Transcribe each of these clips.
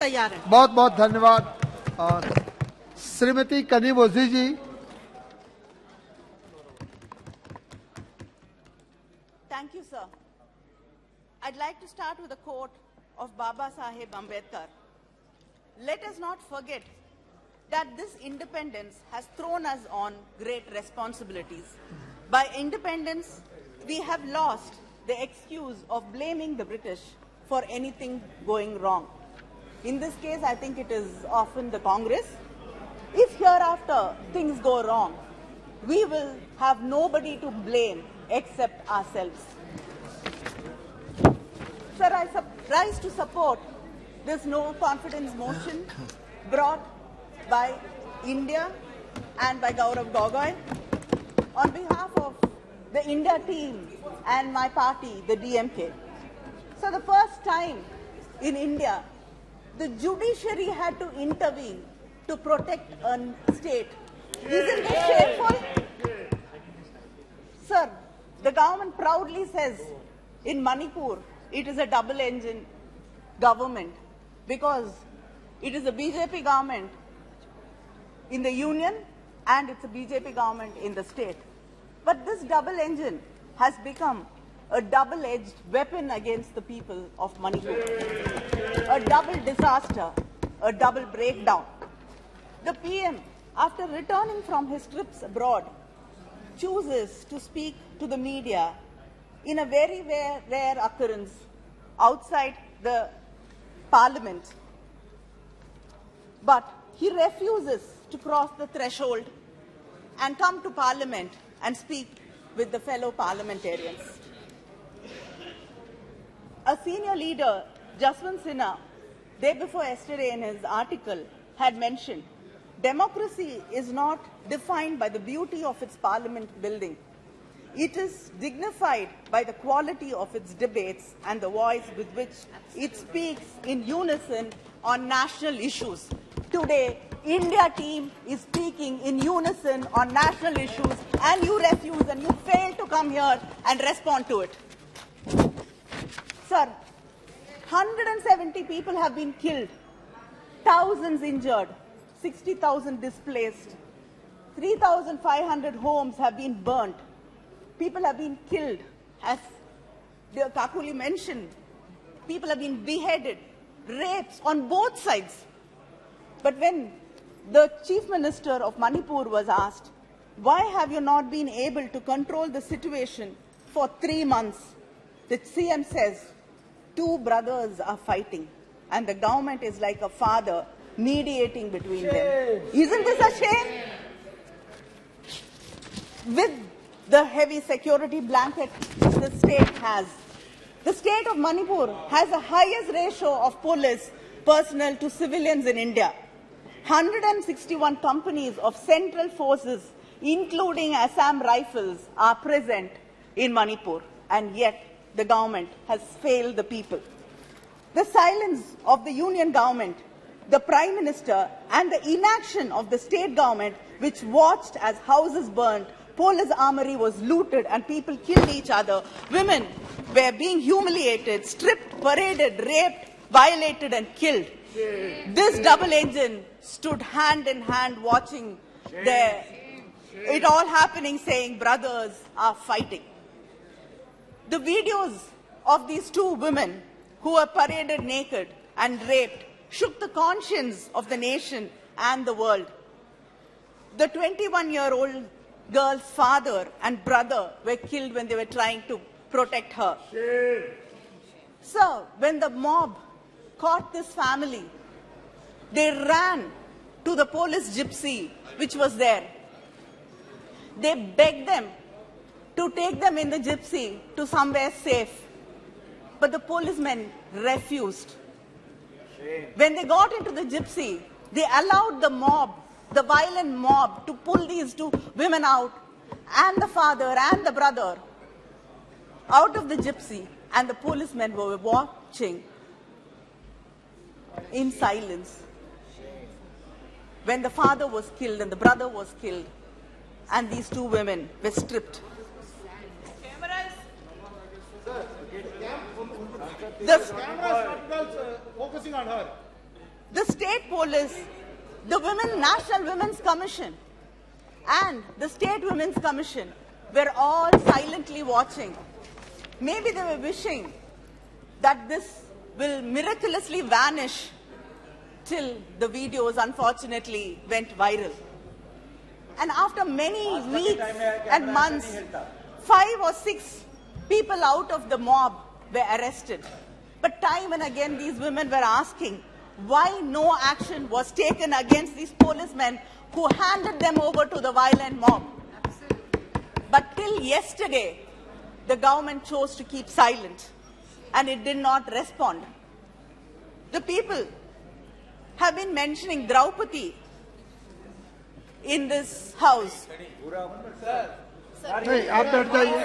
तैयार है। बहुत बहुत धन्यवाद। श्रीमती कनिमोझी जी। Thank you, sir. I'd like to start with a quote of Baba Saheb Ambedkar. Let us not forget that this independence has thrown us on great responsibilities. By independence, we have lost the excuse of blaming the British for anything going wrong. In this case, I think it is often the Congress. If hereafter things go wrong, we will have nobody to blame except ourselves. Sir, I rise to support this no confidence motion brought by India and by Gaurav Gogoi on behalf of the India team and my party, the DMK. So the first time in India, the judiciary had to intervene to protect a state. Isn't this shameful? Sir, the government proudly says in Manipur it is a double-engine government because it is a BJP government in the union and it's a BJP government in the state. But this double engine has become a double-edged weapon against the people of Manipur. A double disaster, a double breakdown. The PM, after returning from his trips abroad, chooses to speak to the media in a very rare occurrence outside the parliament. But he refuses to cross the threshold and come to parliament and speak with the fellow parliamentarians. A senior leader, Jaswant Sinha, day before yesterday in his article had mentioned, democracy is not defined by the beauty of its parliament building. It is dignified by the quality of its debates and the voice with which it speaks in unison on national issues. Today, India team is speaking in unison on national issues and you refuse and you fail to come here and respond to it. Sir, 170 people have been killed, thousands injured, 60,000 displaced, 3,500 homes have been burnt, people have been killed, as Kakuli mentioned, people have been beheaded, rapes on both sides. But when the Chief Minister of Manipur was asked, why have you not been able to control the situation for 3 months? The CM says, 2 brothers are fighting and the government is like a father mediating between them. Isn't this a shame? With the heavy security blanket the state has, the state of Manipur has the highest ratio of police personnel to civilians in India. 161 companies of central forces, including Assam Rifles, are present in Manipur, and yet the government has failed the people. The silence of the union government, the Prime Minister, and the inaction of the state government, which watched as houses burned, police armory was looted, and people killed each other. Women were being humiliated, stripped, paraded, raped, violated, and killed. This double engine stood hand in hand watching it all happening, saying brothers are fighting. The videos of these 2 women who were paraded naked and raped shook the conscience of the nation and the world. The 21-year-old girl's father and brother were killed when they were trying to protect her. So, when the mob caught this family, they ran to the police gypsy which was there. They begged them to take them in the gypsy to somewhere safe. But the policemen refused. When they got into the gypsy, they allowed the mob, the violent mob, to pull these 2 women out, and the father and the brother, out of the gypsy, and the policemen were watching in silence. When the father was killed and the brother was killed, and these 2 women were stripped. The camera is not focusing on her. state police, the National Women's Commission, and the State Women's Commission were all silently watching. Maybe they were wishing that this will miraculously vanish till the videos unfortunately went viral. And after many weeks and months, 5 or 6 people out of the mob were arrested. But time and again these women were asking why no action was taken against these policemen who handed them over to the violent mob. But till yesterday, the government chose to keep silent and it did not respond. The people have been mentioning Draupadi in this house. नहीं आप बैठ जाइए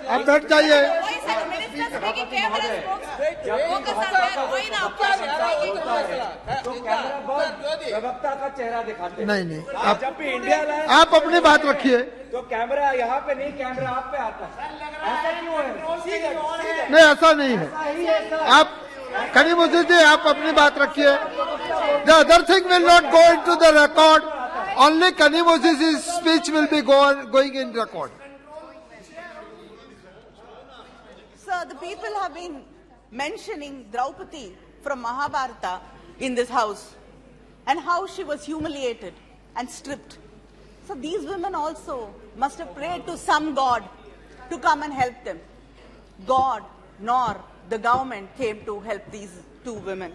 आप बैठ जाइए प्रवक्ता का चेहरा दिखाते हैं। नहीं आप जब भी इंडिया लाए आप अपनी बात रखिए तो कैमरा यहाँ पे नहीं, कैमरा आप पे आता है। ऐसा क्यों है? नहीं ऐसा नहीं है आप कनीमोझी जी आप अपनी बात रखिए The other thing will not go into the record. Only Kanimozhi's speech will be going in record. Sir, the people have been mentioning Draupadi from Mahabharata in this house and how she was humiliated and stripped. So these women also must have prayed to some god to come and help them. God nor the government came to help these two women.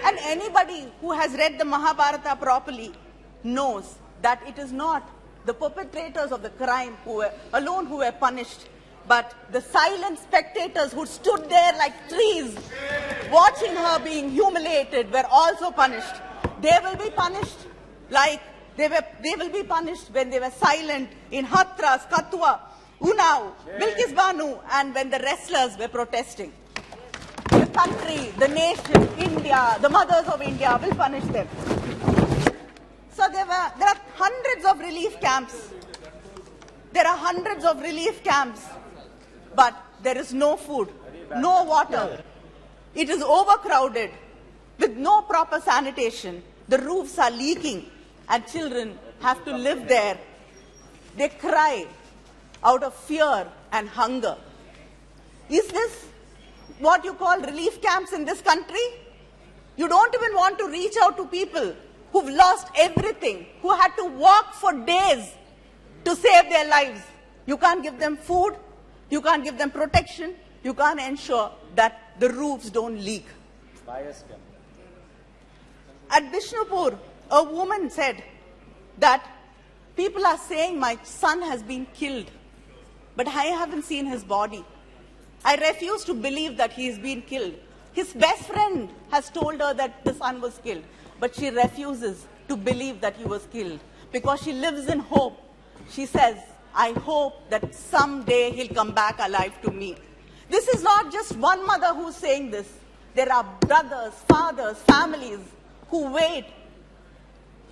And anybody who has read the Mahabharata properly knows that it is not the perpetrators of the crime alone who were punished, but the silent spectators who stood there like trees watching her being humiliated were also punished. They will be punished like they will be punished when they were silent in Hathras, Kathua, Unnao, Bilkis Banu, and when the wrestlers were protesting. The country, the nation, India, the mothers of India will punish them. So there are hundreds of relief camps. There are hundreds of relief camps, but there is no food, no water. It is overcrowded with no proper sanitation. The roofs are leaking and children have to live there. They cry out of fear and hunger. Is this what you call relief camps in this country? You don't even want to reach out to people who've lost everything, who had to walk for days to save their lives. You can't give them food, you can't give them protection, you can't ensure that the roofs don't leak. At Bishnupur, a woman said that people are saying my son has been killed, but I haven't seen his body. I refuse to believe that he is being killed. His best friend has told her that the son was killed, but she refuses to believe that he was killed because she lives in hope. She says, I hope that someday he'll come back alive to me. This is not just one mother who's saying this. There are brothers, fathers, families who wait,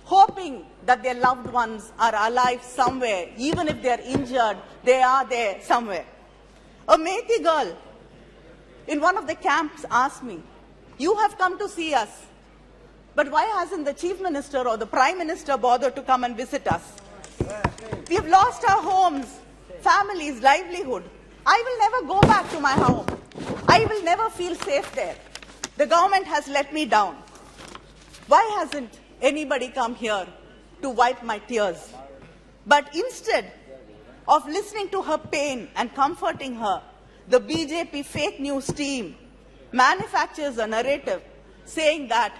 hoping that their loved ones are alive somewhere. Even if they're injured, they are there somewhere. A Methi girl in one of the camps asked me, you have come to see us, but why hasn't the Chief Minister or the Prime Minister bothered to come and visit us? We have lost our homes, families, livelihood. I will never go back to my home. I will never feel safe there. The government has let me down. Why hasn't anybody come here to wipe my tears? But instead of listening to her pain and comforting her, the BJP fake news team manufactures a narrative saying that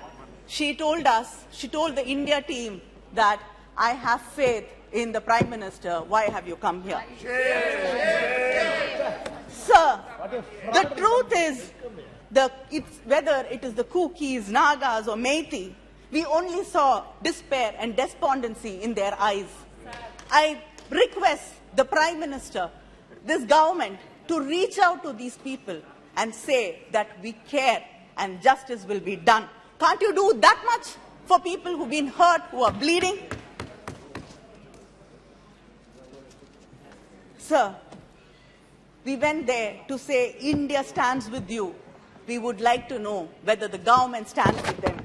she told the India team that I have faith in the Prime Minister. Why have you come here? Sir, the truth is, whether it is the Kukis, Nagas or Methi, we only saw despair and despondency in their eyes. I request the Prime Minister, this government, to reach out to these people and say that we care and justice will be done. Can't you do that much for people who've been hurt, who are bleeding? Sir, we went there to say India stands with you. We would like to know whether the government stands with them.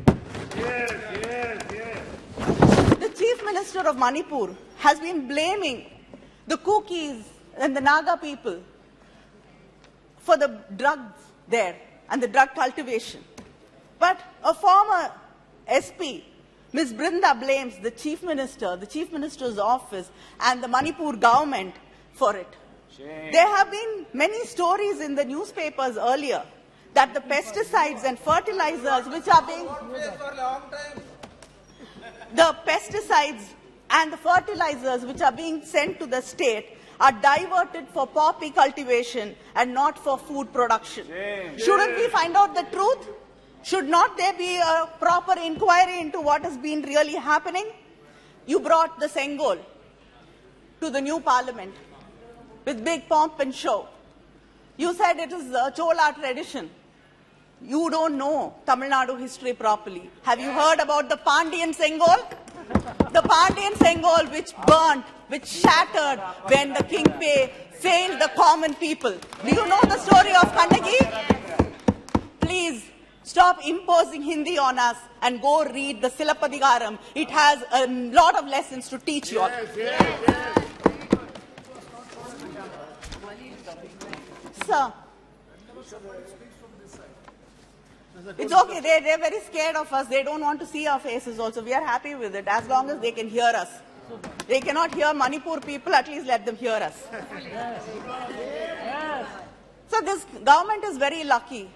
The Chief Minister of Manipur has been blaming the Kukis and the Naga people for the drugs there and the drug cultivation. But a former SP, Ms. Brinda, blames the Chief Minister, the Chief Minister's office, and the Manipur government for it. There have been many stories in the newspapers earlier that the pesticides and fertilizers which are being sent to the state are diverted for poppy cultivation and not for food production. Shouldn't we find out the truth? Should not there be a proper inquiry into what has been really happening? You brought the Sengol to the new parliament with big pomp and show. You said it is a Chola tradition. You don't know Tamil Nadu history properly. Have you heard about the Pandian Sengol? The Pandian Sengol which burnt, which shattered when the Kingpay failed the common people. Do you know the story of Kannagi? Please stop imposing Hindi on us and go read the Silappadigaram. It has a lot of lessons to teach you all. Sir, it's okay. They're very scared of us. They don't want to see our faces also. We are happy with it as long as they can hear us. They cannot hear Manipur people, at least let them hear us. So this government is very lucky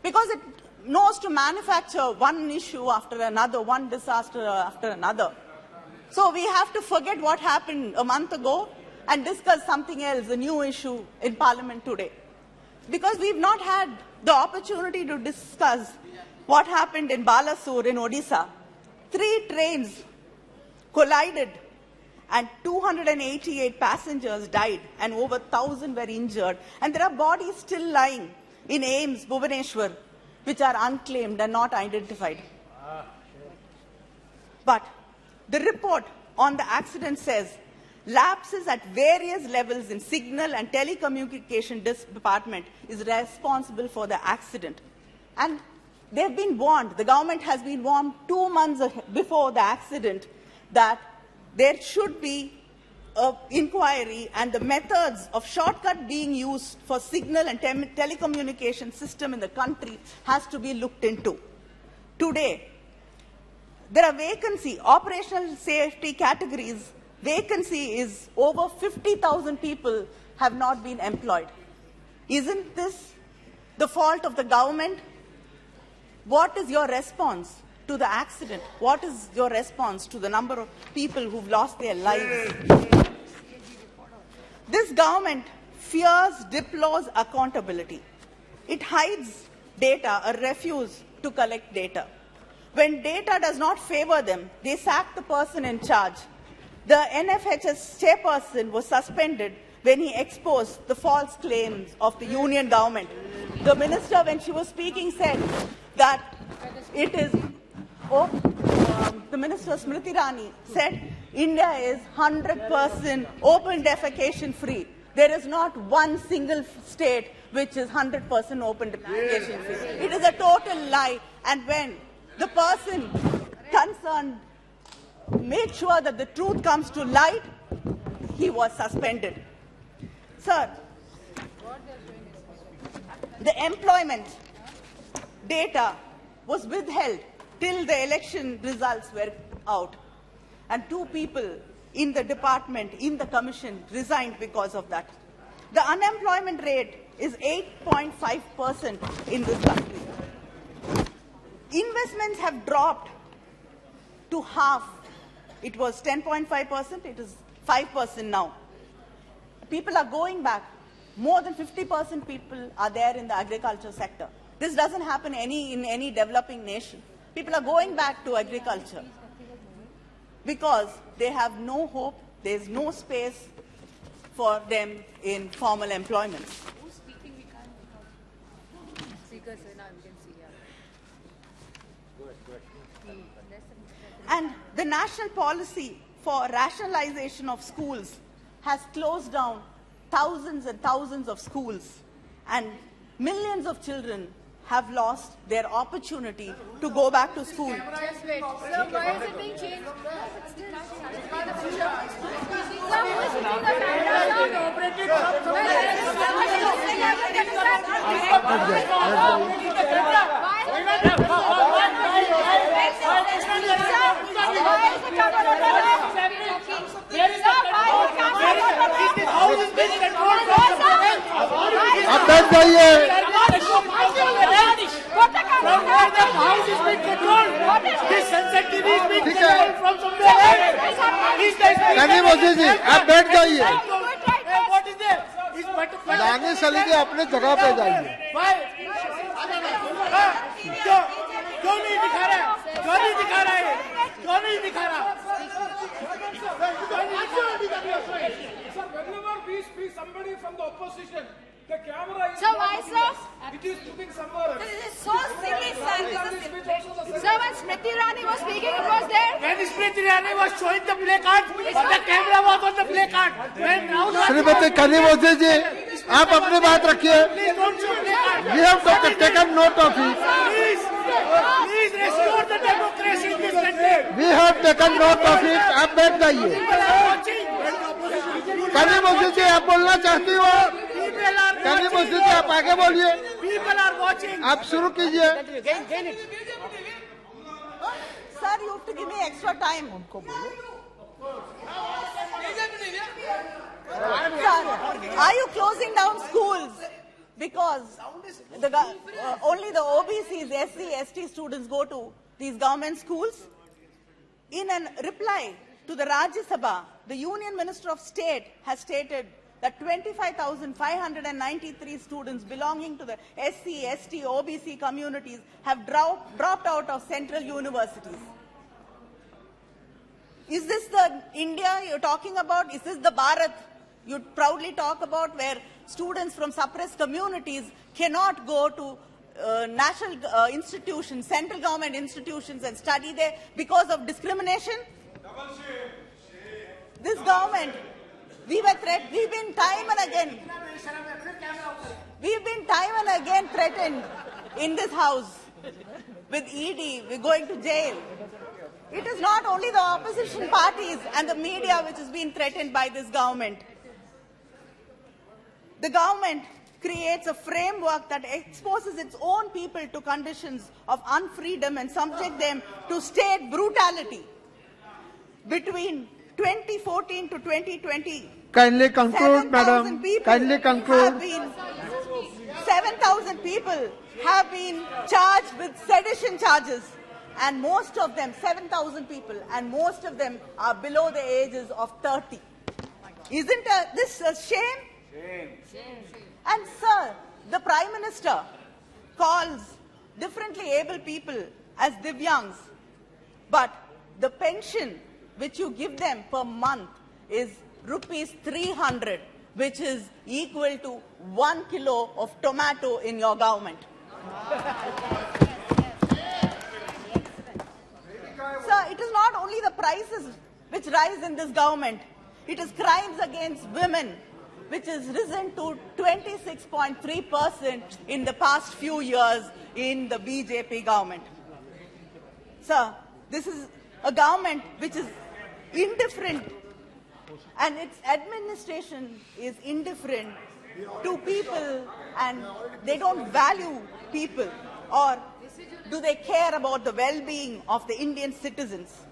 because it knows to manufacture one issue after another, one disaster after another. So we have to forget what happened a month ago and discuss something else, a new issue in Parliament today. Because we've not had the opportunity to discuss what happened in Balasore in Odisha. 3 trains collided and 288 passengers died and over 1,000 were injured. And there are bodies still lying in Ames, Bhubaneswar, which are unclaimed and not identified. But the report on the accident says lapses at various levels in signal and telecommunication department is responsible for the accident. And they've been warned, the government has been warned 2 months before the accident that there should be an inquiry and the methods of shortcut being used for signal and telecommunication system in the country has to be looked into. Today, there are vacancy, operational safety categories. Vacancy is over 50,000 people have not been employed. Isn't this the fault of the government? What is your response to the accident? What is your response to the number of people who've lost their lives? This government fears, deploys accountability. It hides data or refuses to collect data. When data does not favor them, they sack the person in charge. The NFHS chairperson was suspended when he exposed the false claims of the union government. The minister, when she was speaking, said that it is, the minister Smriti Irani said India is 100% open defecation free. There is not one single state which is 100% open defecation free. It is a total lie. And when the person concerned made sure that the truth comes to light, he was suspended. Sir, the employment data was withheld till the election results were out. And 2 people in the department, in the commission, resigned because of that. The unemployment rate is 8.5% in this country. Investments have dropped to half. It was 10.5%, it is 5% now. People are going back. More than 50% people are there in the agriculture sector. This doesn't happen in any developing nation. People are going back to agriculture because they have no hope, there is no space for them in formal employment. Who's speaking? We can't make out. Speakers, now we can see. And the national policy for rationalization of schools has closed down thousands and thousands of schools, and millions of children have lost their opportunity to go back to school. Just wait. Sir, why is it being changed? Sir, who is putting the आप बैठ जाइए। कनिमोझी जी आप बैठ जाइए। दानिश अली जी अपने जगह पे जाइए। क्यों नहीं दिखा रहा है? क्यों नहीं दिखा रहा है? क्यों नहीं दिखा रहा? Sir, whenever we speak somebody from the opposition, the camera is So why, sir? It is looking somewhere. This is so silly, sir. Sir, when Smriti Irani was speaking, it was there. When Smriti Irani was showing the play card, the camera was on the play card. When now Shrimati Kanimozhi जी आप अपनी बात रखिए। please don't show play card. We have taken note of it. Please restore the democracy in this country. We have taken note of it. आप बैठ जाइए। People are watching. Kanimozhi जी आप बोलना चाहती हो? People are कनिमोझी जी आप आगे बोलिए। People are watching. आप शुरू कीजिए। Sir, you have to give me extra time. Sir, are you closing down schools? Because only the OBCs, SC, ST students go to these government schools. In a reply to the Rajya Sabha, the Union Minister of State has stated that 25,593 students belonging to the SC, ST, OBC communities have dropped out of central universities. Is this the India you're talking about? Is this the Bharat you proudly talk about, where students from suppressed communities cannot go to national institutions, central government institutions and study there because of discrimination? This government, we've been time and again threatened in this house with ED, we're going to jail. It is not only the opposition parties and the media which is being threatened by this government. The government creates a framework that exposes its own people to conditions of unfreedom and subject them to state brutality. Between 2014 to 2020, Kindly conclude, madam. Kindly conclude. 7,000 people have been charged with sedition charges, and most of them, 7,000 people, and most of them are below the ages of 30. Isn't this a shame? And sir, the Prime Minister calls differently able people as Divyangs, but the pension which you give them per month is rupees 300, which is equal to 1 kilo of tomato in your government. Sir, it is not only the prices which rise in this government, it is crimes against women, which has risen to 26.3% in the past few years in the BJP government. Sir, this is a government which is indifferent, and its administration is indifferent to people, and they don't value people, or do they care about the well-being of the Indian citizens?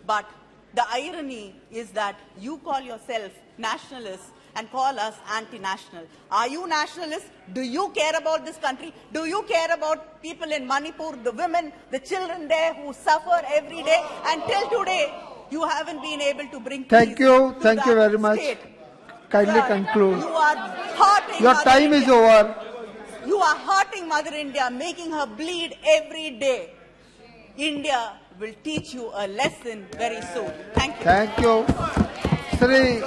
But the irony is that you call yourself nationalists and call us anti-national. Are you nationalists? Do you care about this country? Do you care about people in Manipur, the women, the children there who suffer every day? Until today, you haven't been able to bring peace. Thank you. Thank to you that very much. state. Kindly Sir, conclude. You are hurting Your Mother time is India. over. You are hurting Mother India, making her bleed every day. India will teach you a lesson very soon. Thank you. Thank you. Sri